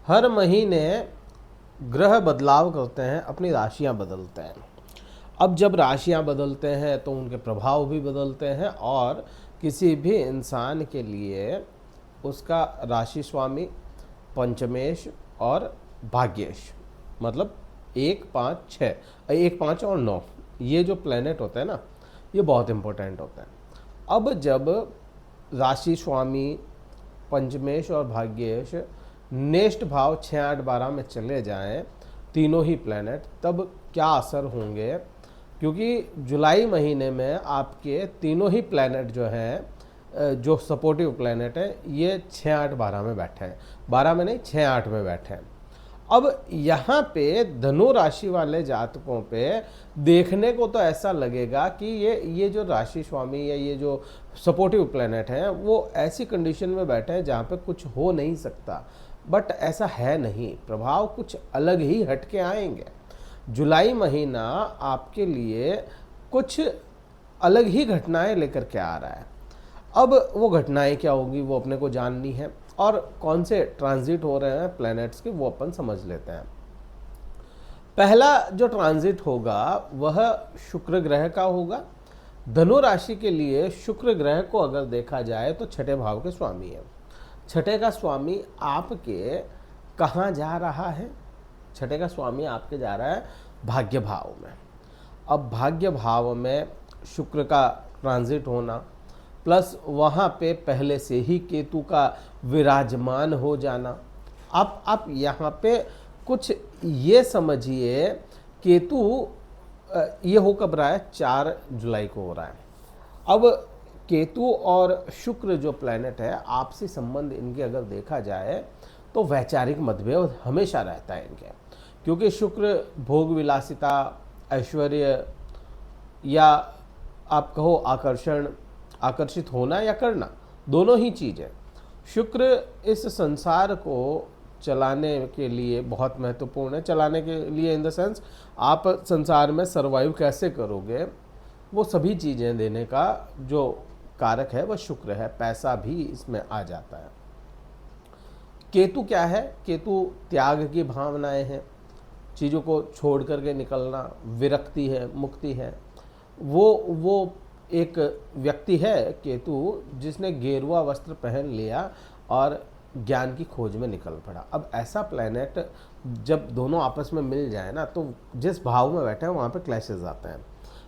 हर महीने ग्रह बदलाव करते हैं, अपनी राशियां बदलते हैं। अब जब राशियां बदलते हैं तो उनके प्रभाव भी बदलते हैं, और किसी भी इंसान के लिए उसका राशि स्वामी पंचमेश और भाग्येश, मतलब 1 5 6, 1 5 और 9, ये जो प्लेनेट होते हैं ना, ये बहुत इंपॉर्टेंट होते हैं। अब जब राशि स्वामी पंचमेश और भाग्येश नेक्स्ट भाव 6 8 12 में चले जाएं, तीनों ही प्लेनेट, तब क्या असर होंगे? क्योंकि जुलाई महीने में आपके तीनों ही प्लेनेट जो हैं, जो सपोर्टिव प्लेनेट है, ये 6 8 12 में बैठे हैं, 12 में नहीं 6 8 में बैठे हैं। अब यहाँ पे धनु राशि वाले जातकों पे देखने को तो ऐसा लगेगा कि ये जो राशि स्वामी या ये जो सपोर्टिव प्लेनेट हैं वो ऐसी कंडीशन में बैठे हैं जहाँ पे कुछ हो नहीं सकता, बट ऐसा है नहीं। प्रभाव कुछ अलग ही हटके आएंगे। जुलाई महीना आपके लिए कुछ अलग ही घटनाएं लेकर के आ रहा है। अब वो घटनाएं क्या होगी वो अपने को जाननी है, और कौन से ट्रांजिट हो रहे हैं प्लैनेट्स के वो अपन समझ लेते हैं। पहला जो ट्रांजिट होगा वह शुक्र ग्रह का होगा। धनु राशि के लिए शुक्र ग्रह को अगर देखा जाए तो छठे भाव के स्वामी है। छठे का स्वामी आपके कहाँ जा रहा है? छठे का स्वामी आपके जा रहा है भाग्य भाव में। अब भाग्य भाव में शुक्र का ट्रांजिट होना, प्लस वहाँ पे पहले से ही केतु का विराजमान हो जाना। आप यहाँ पे कुछ ये समझिए, केतु ये हो कब रहा है? 4 जुलाई को हो रहा है। अब केतु और शुक्र जो प्लैनेट है, आपसी संबंध इनके अगर देखा जाए तो वैचारिक मतभेद हमेशा रहता है इनके, क्योंकि शुक्र भोग विलासिता, ऐश्वर्य, या आप कहो आकर्षण, आकर्षित होना या करना, दोनों ही चीज़ है। शुक्र इस संसार को चलाने के लिए बहुत महत्वपूर्ण है। चलाने के लिए इन द सेंस, आप संसार में सरवाइव कैसे करोगे, वो सभी चीज़ें देने का जो कारक है वह शुक्र है। पैसा भी इसमें आ जाता है। केतु क्या है? केतु त्याग की भावनाएं हैं, चीज़ों को छोड़ करके निकलना, विरक्ति है, मुक्ति है। वो एक व्यक्ति है केतु, जिसने गेरुआ वस्त्र पहन लिया और ज्ञान की खोज में निकल पड़ा। अब ऐसा प्लैनेट जब दोनों आपस में मिल जाए ना, तो जिस भाव में बैठे हैं वहाँ पे क्लैशेस आते हैं।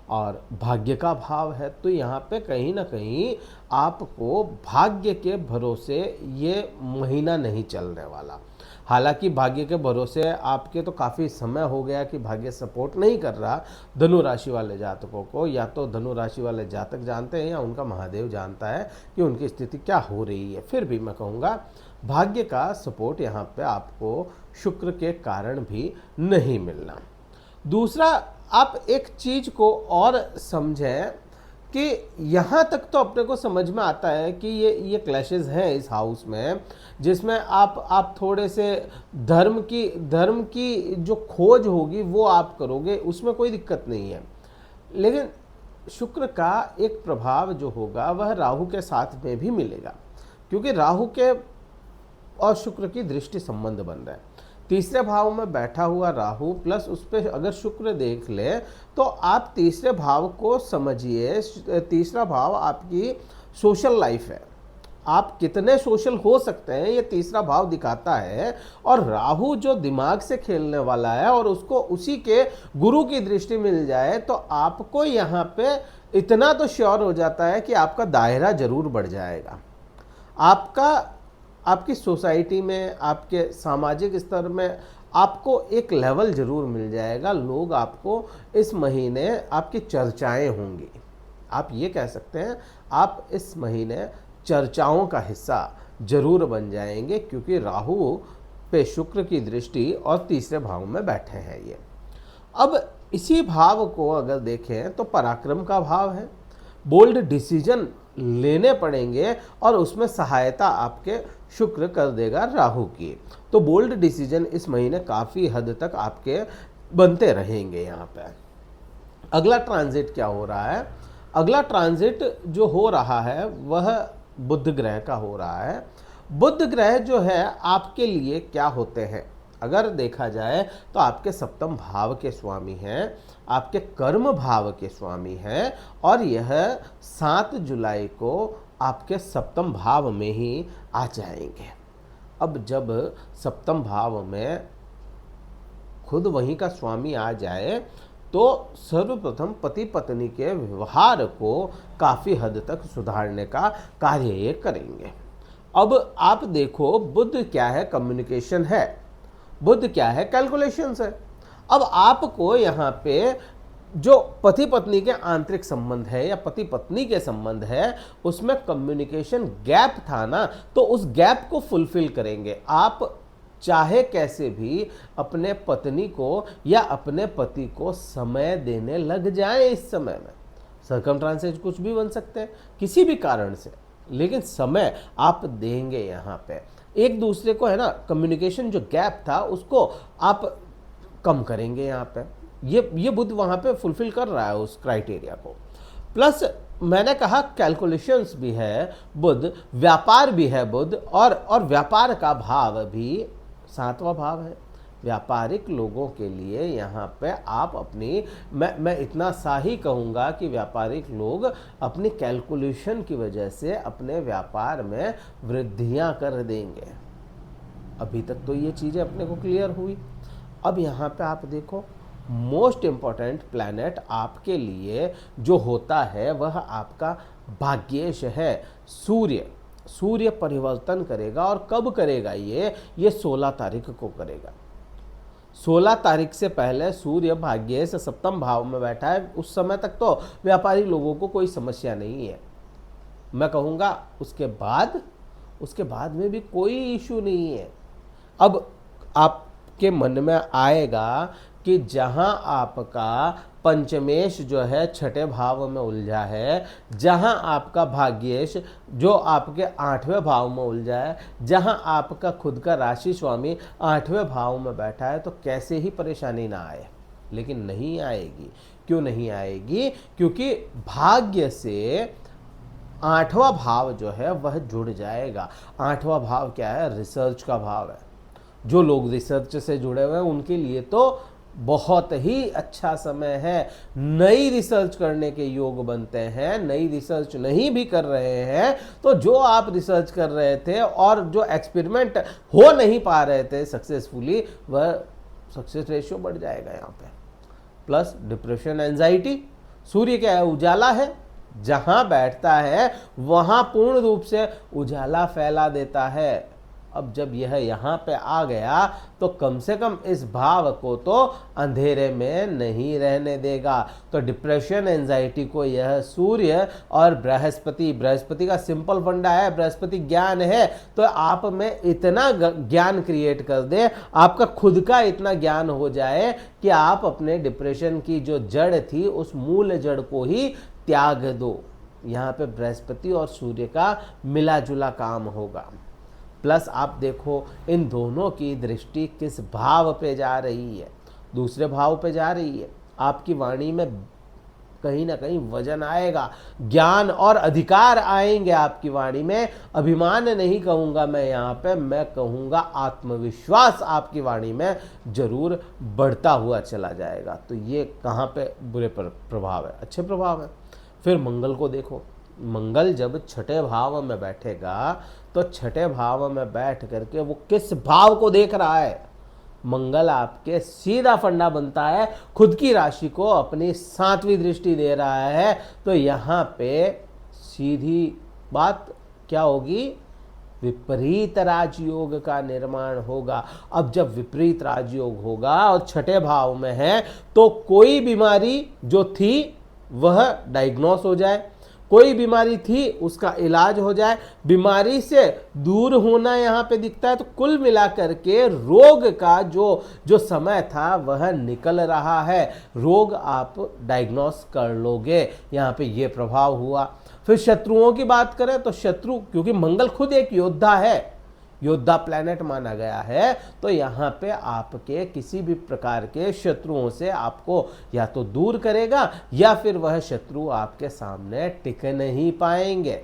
और भाग्य का भाव है, तो यहाँ पे कहीं ना कहीं आपको भाग्य के भरोसे ये महीना नहीं चलने वाला। हालांकि भाग्य के भरोसे आपके तो काफ़ी समय हो गया कि भाग्य सपोर्ट नहीं कर रहा धनु राशि वाले जातकों को। या तो धनु राशि वाले जातक जानते हैं या उनका महादेव जानता है कि उनकी स्थिति क्या हो रही है। फिर भी मैं कहूँगा भाग्य का सपोर्ट यहाँ पे आपको शुक्र के कारण भी नहीं मिलना। दूसरा, आप एक चीज़ को और समझें कि यहाँ तक तो अपने को समझ में आता है कि ये क्लैशेस हैं इस हाउस में, जिसमें आप थोड़े से धर्म की जो खोज होगी वो आप करोगे, उसमें कोई दिक्कत नहीं है। लेकिन शुक्र का एक प्रभाव जो होगा वह राहु के साथ में भी मिलेगा, क्योंकि राहु के और शुक्र की दृष्टि संबंध बन रहा है। तीसरे भाव में बैठा हुआ राहु प्लस उस पर अगर शुक्र देख ले तो आप तीसरे भाव को समझिए। तीसरा भाव आपकी सोशल लाइफ है, आप कितने सोशल हो सकते हैं ये तीसरा भाव दिखाता है। और राहु जो दिमाग से खेलने वाला है और उसको उसी के गुरु की दृष्टि मिल जाए तो आपको यहाँ पे इतना तो श्योर हो जाता है कि आपका दायरा जरूर बढ़ जाएगा। आपकी सोसाइटी में, आपके सामाजिक स्तर में आपको एक लेवल जरूर मिल जाएगा। लोग आपको इस महीने, आपकी चर्चाएं होंगी। आप ये कह सकते हैं आप इस महीने चर्चाओं का हिस्सा जरूर बन जाएंगे, क्योंकि राहु पे शुक्र की दृष्टि और तीसरे भाव में बैठे हैं ये। अब इसी भाव को अगर देखें तो पराक्रम का भाव है। बोल्ड डिसीजन लेने पड़ेंगे और उसमें सहायता आपके शुक्र कर देगा राहु की। तो बोल्ड डिसीजन इस महीने काफ़ी हद तक आपके बनते रहेंगे। यहाँ पे अगला ट्रांजिट क्या हो रहा है? अगला ट्रांजिट जो हो रहा है वह बुध ग्रह का हो रहा है। बुध ग्रह जो है आपके लिए क्या होते हैं, अगर देखा जाए तो आपके सप्तम भाव के स्वामी हैं, आपके कर्म भाव के स्वामी हैं, और यह 7 जुलाई को आपके सप्तम भाव में ही आ जाएंगे। अब जब सप्तम भाव में खुद वहीं का स्वामी आ जाए तो सर्वप्रथम पति पत्नी के व्यवहार को काफ़ी हद तक सुधारने का कार्य ये करेंगे। अब आप देखो, बुध क्या है, कम्युनिकेशन है, बुध क्या है, कैलकुलेशंस है। अब आपको यहाँ पे जो पति पत्नी के आंतरिक संबंध है या पति पत्नी के संबंध है उसमें कम्युनिकेशन गैप था ना, तो उस गैप को फुलफिल करेंगे। आप चाहे कैसे भी अपने पत्नी को या अपने पति को समय देने लग जाए। इस समय में सर्कमस्टांसेस कुछ भी बन सकते हैं किसी भी कारण से, लेकिन समय आप देंगे। यहाँ पे एक दूसरे को है ना, कम्युनिकेशन जो गैप था उसको आप कम करेंगे। यहाँ पे ये बुध वहाँ पे फुलफिल कर रहा है उस क्राइटेरिया को। प्लस मैंने कहा कैलकुलेशंस भी है बुध, व्यापार भी है बुध, और व्यापार का भाव भी 7वां भाव है। व्यापारिक लोगों के लिए यहाँ पे आप अपनी, मैं इतना सा ही कहूँगा कि व्यापारिक लोग अपनी कैलकुलेशन की वजह से अपने व्यापार में वृद्धियाँ कर देंगे। अभी तक तो ये चीज़ें अपने को क्लियर हुई। अब यहाँ पे आप देखो, मोस्ट इम्पॉर्टेंट प्लैनेट आपके लिए जो होता है वह आपका भाग्येश है, सूर्य। सूर्य परिवर्तन करेगा, और कब करेगा ये 16 तारीख को करेगा। 16 तारीख से पहले सूर्य भाग्येश सप्तम भाव में बैठा है। उस समय तक तो व्यापारी लोगों को कोई समस्या नहीं है। मैं कहूँगा उसके बाद में भी कोई इशू नहीं है। अब आपके मन में आएगा कि जहां आपका पंचमेश जो है 6ठे भाव में उलझा है, जहां आपका भाग्येश जो आपके 8वें भाव में उलझा है, जहां आपका खुद का राशि स्वामी 8वें भाव में बैठा है, तो कैसे ही परेशानी ना आए। लेकिन नहीं आएगी। क्यों नहीं आएगी? क्योंकि भाग्य से 8वां भाव जो है वह जुड़ जाएगा। 8वां भाव क्या है? रिसर्च का भाव है। जो लोग रिसर्च से जुड़े हुए हैं उनके लिए तो बहुत ही अच्छा समय है। नई रिसर्च करने के योग बनते हैं। नई रिसर्च नहीं भी कर रहे हैं तो जो आप रिसर्च कर रहे थे और जो एक्सपेरिमेंट हो नहीं पा रहे थे सक्सेसफुली, वह सक्सेस रेशियो बढ़ जाएगा यहाँ पे। प्लस डिप्रेशन, एंजाइटी, सूर्य क्या है? उजाला है। जहां बैठता है वहां पूर्ण रूप से उजाला फैला देता है। अब जब यह यहाँ पे आ गया तो कम से कम इस भाव को तो अंधेरे में नहीं रहने देगा। तो डिप्रेशन, एंजाइटी को यह सूर्य और बृहस्पति का सिंपल फंडा है, बृहस्पति ज्ञान है, तो आप में इतना ज्ञान क्रिएट कर दे, आपका खुद का इतना ज्ञान हो जाए कि आप अपने डिप्रेशन की जो जड़ थी उस मूल जड़ को ही त्याग दो। यहाँ पे बृहस्पति और सूर्य का मिला जुला काम होगा। प्लस आप देखो इन दोनों की दृष्टि किस भाव पे जा रही है? दूसरे भाव पे जा रही है। आपकी वाणी में कहीं ना कहीं वजन आएगा, ज्ञान और अधिकार आएंगे आपकी वाणी में। अभिमान नहीं कहूँगा मैं यहाँ पे, मैं कहूँगा आत्मविश्वास आपकी वाणी में जरूर बढ़ता हुआ चला जाएगा। तो ये कहाँ पे बुरे प्रभाव है? अच्छे प्रभाव है। फिर मंगल को देखो, मंगल जब 6ठे भाव में बैठेगा तो 6ठे भाव में बैठ करके वो किस भाव को देख रहा है? मंगल आपके सीधा फंडा बनता है, खुद की राशि को अपनी 7वीं दृष्टि दे रहा है। तो यहाँ पे सीधी बात क्या होगी? विपरीत राजयोग का निर्माण होगा। अब जब विपरीत राजयोग होगा और 6ठे भाव में है तो कोई बीमारी जो थी वह डायग्नोस हो जाए, कोई बीमारी थी उसका इलाज हो जाए, बीमारी से दूर होना यहाँ पे दिखता है। तो कुल मिलाकर के रोग का जो समय था वह निकल रहा है। रोग आप डायग्नोस कर लोगे। यहाँ पे ये प्रभाव हुआ। फिर शत्रुओं की बात करें तो शत्रु, क्योंकि मंगल खुद एक योद्धा है, योद्धा प्लैनेट माना गया है, तो यहाँ पे आपके किसी भी प्रकार के शत्रुओं से आपको या तो दूर करेगा या फिर वह शत्रु आपके सामने टिक नहीं पाएंगे।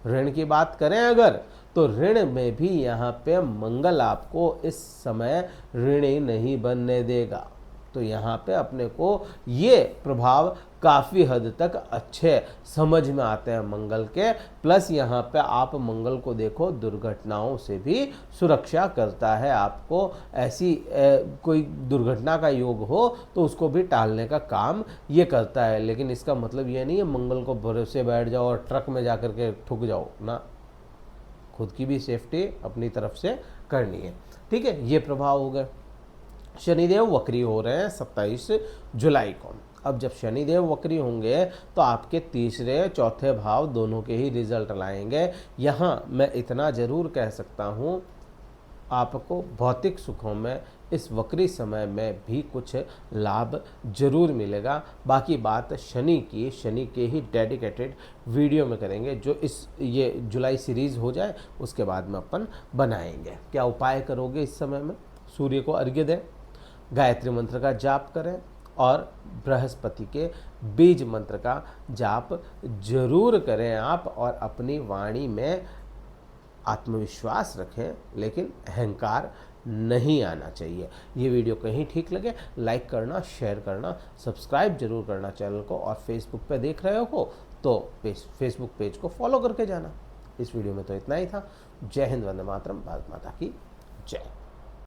ऋण की बात करें अगर, तो ऋण में भी यहाँ पे मंगल आपको इस समय ऋणी नहीं बनने देगा। तो यहाँ पे अपने को ये प्रभाव काफ़ी हद तक अच्छे समझ में आते हैं मंगल के। प्लस यहाँ पे आप मंगल को देखो दुर्घटनाओं से भी सुरक्षा करता है। आपको ऐसी कोई दुर्घटना का योग हो तो उसको भी टालने का काम ये करता है। लेकिन इसका मतलब ये नहीं है मंगल को भरोसे बैठ जाओ और ट्रक में जा कर के ठुक जाओ ना, खुद की भी सेफ्टी अपनी तरफ से करनी है। ठीक है, ये प्रभाव हो गए। शनिदेव वक्री हो रहे हैं 27 जुलाई को। अब जब शनिदेव वक्री होंगे तो आपके तीसरे चौथे भाव दोनों के ही रिजल्ट लाएंगे। यहाँ मैं इतना जरूर कह सकता हूँ, आपको भौतिक सुखों में इस वक्री समय में भी कुछ लाभ जरूर मिलेगा। बाकी बात शनि की, शनि के ही डेडिकेटेड वीडियो में करेंगे, जो ये जुलाई सीरीज़ हो जाए उसके बाद में अपन बनाएंगे। क्या उपाय करोगे इस समय में? सूर्य को अर्घ्य दें, गायत्री मंत्र का जाप करें और बृहस्पति के बीज मंत्र का जाप जरूर करें आप। और अपनी वाणी में आत्मविश्वास रखें, लेकिन अहंकार नहीं आना चाहिए। ये वीडियो कहीं ठीक लगे लाइक करना, शेयर करना, सब्सक्राइब जरूर करना चैनल को। और फेसबुक पे देख रहे हो तो फेसबुक पेज को फॉलो करके जाना। इस वीडियो में तो इतना ही था। जय हिंद, वंदे मातरम, भारत माता की जय।